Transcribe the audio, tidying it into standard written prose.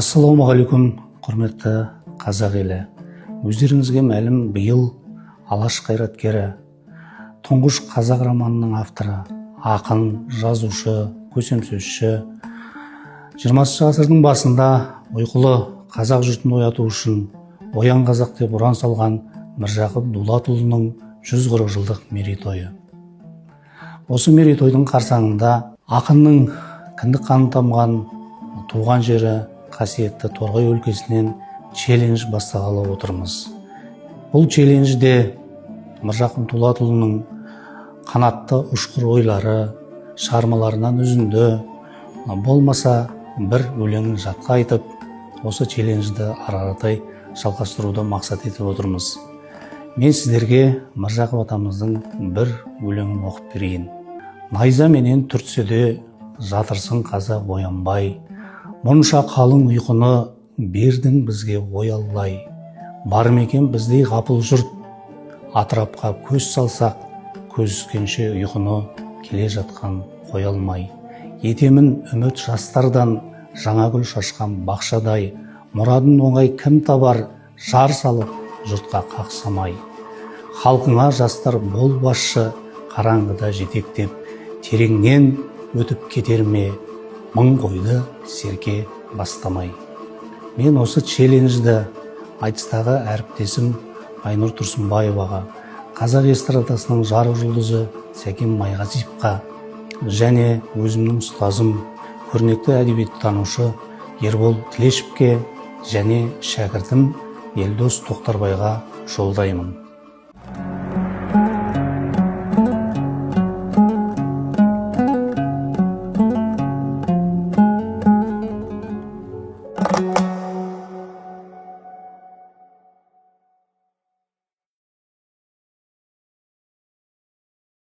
Ассалаумағалейкум, құрметті қазақ елі. Өздеріңізге мәлім, биыл алаш қайраткері, тұңғыш қазақ романының авторы, ақын, жазушы, көсемсөзші, 20 ғасырдың басында ұйқылы қазақ жұртын ояту үшін оян қазақ деп ұран салған Міржақып Дулатұлының 140 жылдық мерейтойы. Осы мерейтойдың қарсаңында ақынның кіндік қаны тамған туған жері қасиетті Торғай өлкесінен челлендж бастағалы отырмыз. Бұл челленджде Міржақып Дулатұлының қанатты ұшқыр ойлары, шығармаларынан үзінді, болмаса бір өлеңін жатқа айтып, осы челленджді ары-қаратай жалғастыруды мақсат етіп отырмыз. Мен сіздерге Міржақып атамыздың бір өлеңін оқып берейін. Найза менен түртседе жатырсың қазақ оянбай, мұнша қалың ұйқыны бердің бізге оялай. Бар мекен біздей ғапыл жұрт, атырапқа көз салсақ, көз түскенше ұйқыны келе жатқан қоя алмай. Етемін үміт жастардан жаңа гүл шашқан бақшадай, мұрадын оңай кім табар, жар салып жұртқа қақсамай. Халқыңа жастар бол басшы, қараңғыда жетектеп, тереңнен өтіп кетер ме, мың қойды серке бастамай. Мен осы челленджді айтыстағы әріптесім Айнұр Тұрсынбаеваға, қазақ эстрадасының жарық жұлдызы Сәкен Майғазиевқа және өзімнің ұстазым, көрнекті әдебиеттанушы Ербол Тілешевке және шәкіртім Елдос Тоқтарбайға жолдаймын.